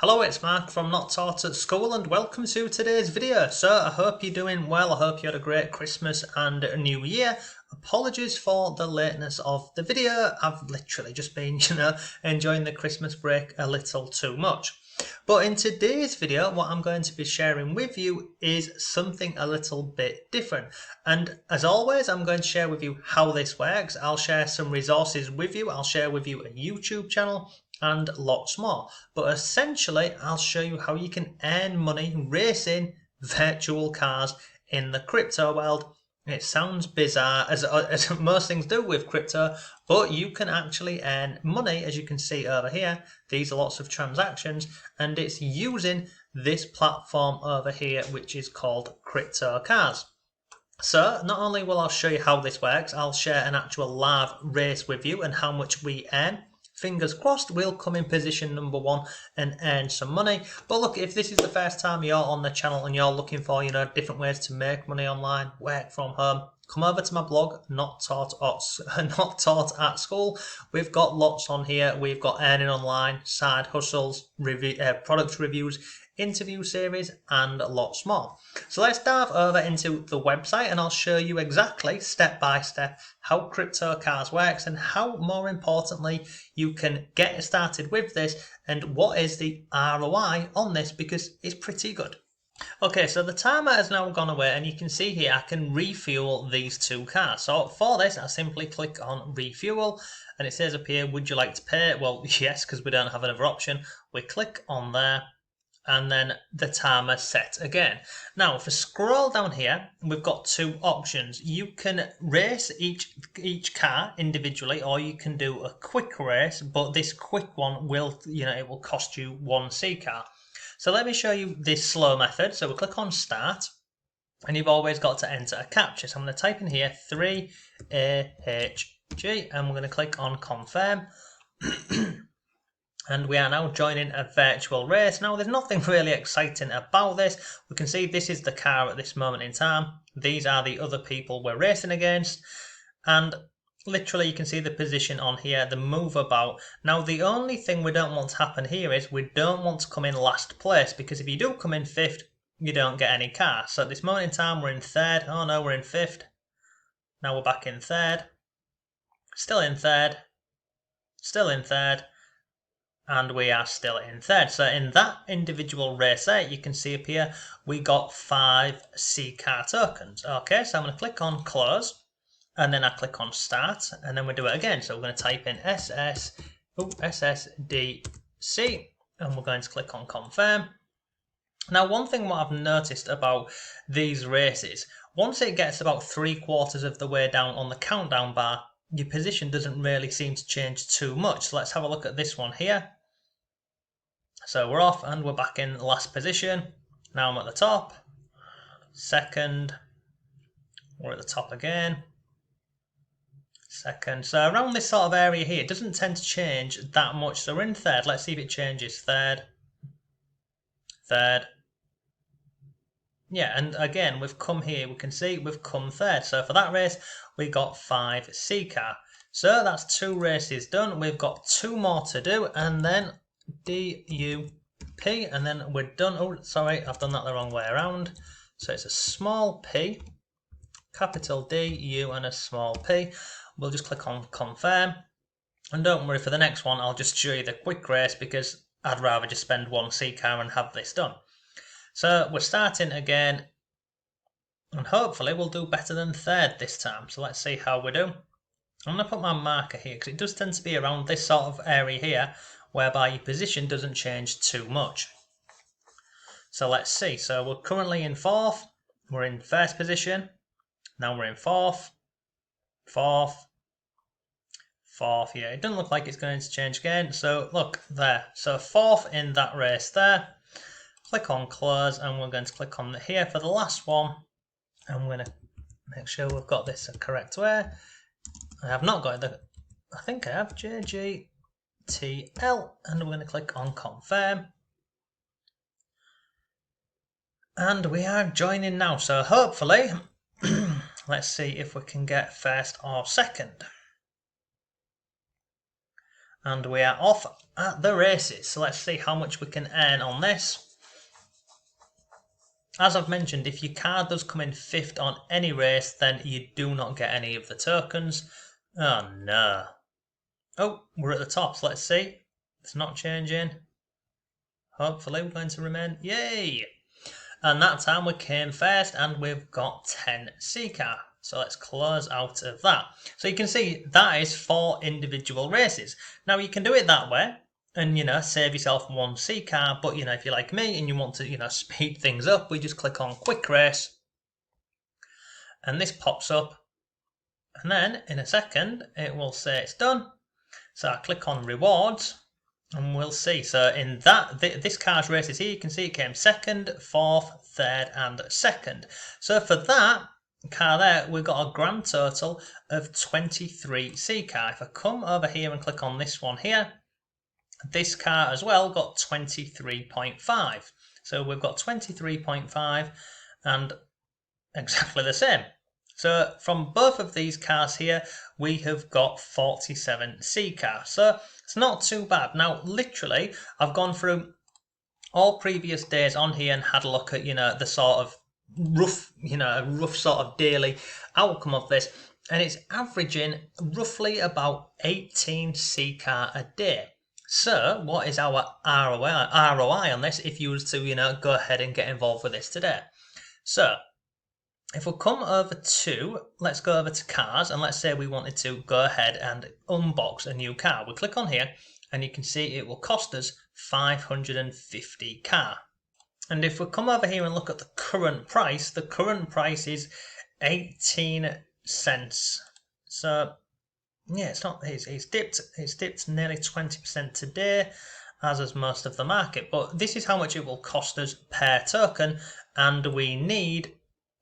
Hello, it's Mark from Not Taught at School and welcome to today's video. So I hope you're doing well. I hope you had a great Christmas and New Year. Apologies for the lateness of the video. I've literally just been, enjoying the Christmas break a little too much. But in today's video, what I'm going to be sharing with you is something a little bit different. And as always, I'm going to share with you how this works. I'll share some resources with you. I'll share with you a YouTube channel and lots more. But essentially, I'll show you how you can earn money racing virtual cars in the crypto world. It sounds bizarre, as most things do with crypto, but you can actually earn money, as you can see over here. These are lots of transactions, and it's using this platform over here, which is called Crypto Cars. So, not only will I show you how this works, I'll share an actual live race with you and how much we earn. Fingers crossed we'll come in position number one and earn some money. But look, if this is the first time you're on the channel and you're looking for, different ways to make money online, work from home, come over to my blog, Not Taught at School. We've got lots on here. We've got earning online, side hustles, product reviews, interview series, and lots more. So let's dive over into the website and I'll show you exactly step by step how Crypto Cars works and how, more importantly, you can get started with this and what is the ROI on this, because it's pretty good. Okay, so the timer has now gone away and you can see here I can refuel these two cars. So for this, I simply click on refuel and it says up here, would you like to pay? Well, yes, because we don't have another option. We click on there and then the timer set again. Now, if we scroll down here, we've got two options. You can race each car individually, or you can do a quick race, but this quick one will, it will cost you one C car. So let me show you this slow method. So we'll click on start, and you've always got to enter a captcha. So I'm going to type in here 3AHG, and we're going to click on confirm. And we are now joining a virtual race. Now, there's nothing really exciting about this. We can see this is the car at this moment in time. These are the other people we're racing against. And literally, you can see the position on here, the move about. Now, the only thing we don't want to happen here is we don't want to come in last place, because if you do come in fifth, you don't get any car. So at this moment in time, we're in third. Oh no, we're in fifth. Now we're back in third. Still in third. Still in third. And we are still in third. So in that individual race there, you can see up here, we got 5 C car tokens. Okay, so I'm going to click on close, and then I click on start, and then we do it again. So we're going to type in SSDC, and we're going to click on confirm. Now, one thing what I've noticed about these races, once it gets about 3/4 of the way down on the countdown bar, your position doesn't really seem to change too much. So let's have a look at this one here. So we're off and we're back in last position. Now I'm at the top. Second. We're at the top again. Second. So around this sort of area here, it doesn't tend to change that much. So we're in third. Let's see if it changes. Third. Third. Yeah, and again, we've come here. We can see we've come third. So for that race, we got 5 C car. So that's 2 races done. We've got 2 more to do, and then DUP, and then we're done. Oh, sorry, I've done that the wrong way around. So it's a small p, capital D, U, and a small p. We'll just click on confirm. And don't worry, for the next one, I'll just show you the quick race, because I'd rather just spend 1 C car and have this done. So we're starting again, and hopefully we'll do better than third this time. So let's see how we do. I'm going to put my marker here, because it does tend to be around this sort of area here, whereby your position doesn't change too much. So let's see. So we're currently in 4th. We're in 1st position. Now we're in 4th. 4th. 4th. Yeah, it doesn't look like it's going to change again. So look there. So 4th in that race there. Click on close, and we're going to click on here for the last one. And we're going to make sure we've got this the correct way. I have not got it. I think I have JGTL, and we're going to click on confirm. And we are joining now. So hopefully, let's see if we can get 1st or 2nd. And we are off at the races. So let's see how much we can earn on this. As I've mentioned, if your car does come in 5th on any race, then you do not get any of the tokens. Oh no. Oh, we're at the top, so let's see. It's not changing. Hopefully we're going to remain. Yay! And that time we came first and we've got 10 C-car. So let's close out of that. So you can see that is 4 individual races. Now you can do it that way and, save yourself 1 C-car. But, if you're like me and you want to, speed things up, we just click on quick race. And this pops up. And then in a second, it will say it's done. So I click on rewards. And we'll see. So in this car's races here, you can see it came 2nd, 4th, 3rd and 2nd. So for that car there, we've got a grand total of 23 C-car. If I come over here and click on this one here, this car as well got 23.5. So we've got 23.5 and exactly the same. So from both of these cars here, we have got 47 C-car. So it's not too bad. Now, literally, I've gone through all previous days on here and had a look at, the sort of rough sort of daily outcome of this. And it's averaging roughly about 18 C-car a day. So what is our ROI on this if you was to, go ahead and get involved with this today? So if we come over to, let's go over to cars and let's say we wanted to go ahead and unbox a new car. We click on here and you can see it will cost us 550 car. And if we come over here and look at the current price is 18 cents. So yeah, it's dipped nearly 20% today, as is most of the market. But this is how much it will cost us per token, and we need,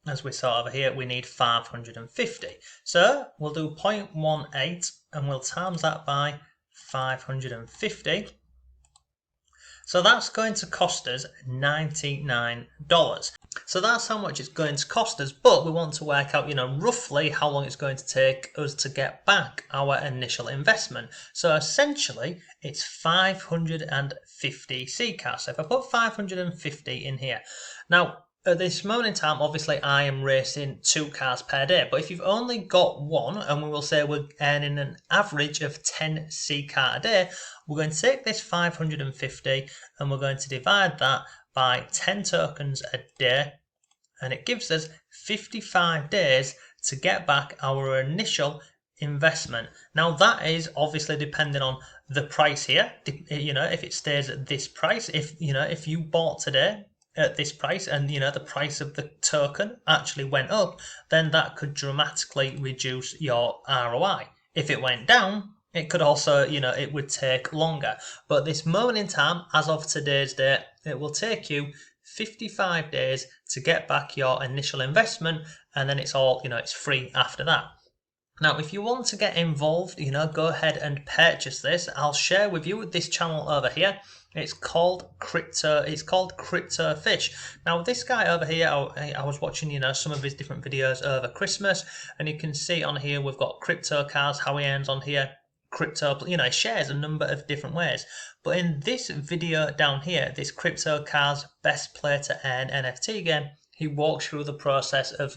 as we saw over here, we need 550. So we'll do 0.18 and we'll times that by 550. So that's going to cost us $99. So that's how much it's going to cost us, but we want to work out, roughly how long it's going to take us to get back our initial investment. So essentially, it's 550 C-car. So if I put 550 in here. Now, at this moment in time, obviously, I am racing 2 cars per day. But if you've only got 1, and we will say we're earning an average of 10 C-car a day, we're going to take this 550 and we're going to divide that by 10 tokens a day. And it gives us 55 days to get back our initial investment. Now, that is obviously depending on the price here. If it stays at this price, if you bought today at this price and the price of the token actually went up, then that could dramatically reduce your ROI. If it went down, it could also, it would take longer. But at this moment in time, as of today's date, it will take you 55 days to get back your initial investment, and then it's all, it's free after that. Now, if you want to get involved, go ahead and purchase this. I'll share with you this channel over here. It's called Crypto Fish. Now, this guy over here, I was watching, some of his different videos over Christmas, and you can see on here we've got crypto cars, how he earns on here. Crypto, he shares a number of different ways. But in this video down here, this Crypto Cars Best Play to Earn NFT game, he walks through the process of,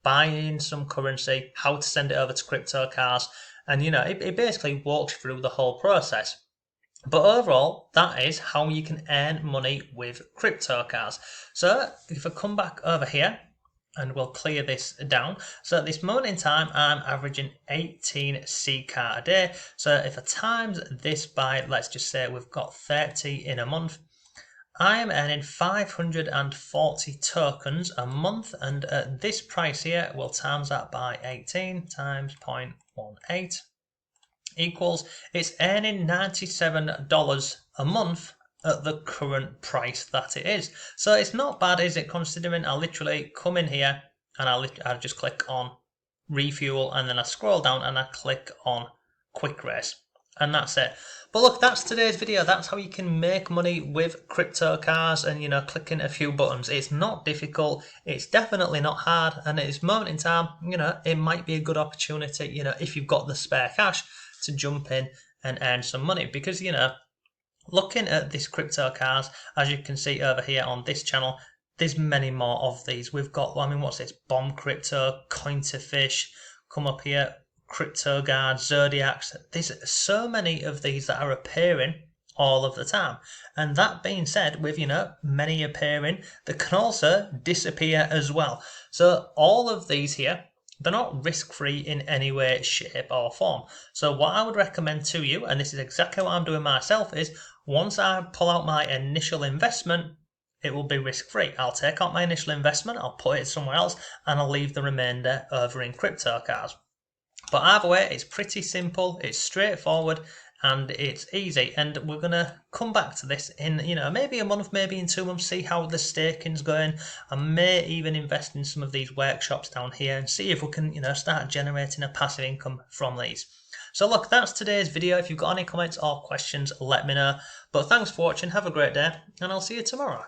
buying some currency, how to send it over to Crypto Cars, and, it basically walks through the whole process. But overall, that is how you can earn money with Crypto Cars. So if I come back over here, and we'll clear this down. So at this moment in time, I'm averaging 18 C-car a day. So if I times this by, let's just say we've got 30 in a month, I am earning 540 tokens a month. And at this price here, we'll times that by 18 times 0.18 equals, it's earning $97 a month at the current price that it is. So it's not bad, is it, considering I literally come in here and I just click on refuel and then I scroll down and I click on quick race and that's it. But look, that's today's video. That's how you can make money with Crypto Cars and, clicking a few buttons. It's not difficult. It's definitely not hard. And at this moment in time, it might be a good opportunity, if you've got the spare cash to jump in and earn some money. Because, you know, looking at this crypto cars, as you can see over here on this channel, there's many more of these. We've got, I mean, what's this? Bomb Crypto, Coin2Fish, come up here, Crypto Guard, Zodiacs. There's so many of these that are appearing all of the time. And that being said, with, you know, many appearing, they can also disappear as well. So all of these here, they're not risk-free in any way, shape or form. So what I would recommend to you, and this is exactly what I'm doing myself, is once I pull out my initial investment, it will be risk-free. I'll take out my initial investment, I'll put it somewhere else, and I'll leave the remainder over in crypto cars. But either way, it's pretty simple, it's straightforward, and it's easy. And we're going to come back to this in, you know, maybe a month, maybe in 2 months, see how the staking's going. I may even invest in some of these workshops down here and see if we can, you know, start generating a passive income from these. So look, that's today's video. If you've got any comments or questions, let me know. But thanks for watching, have a great day, and I'll see you tomorrow.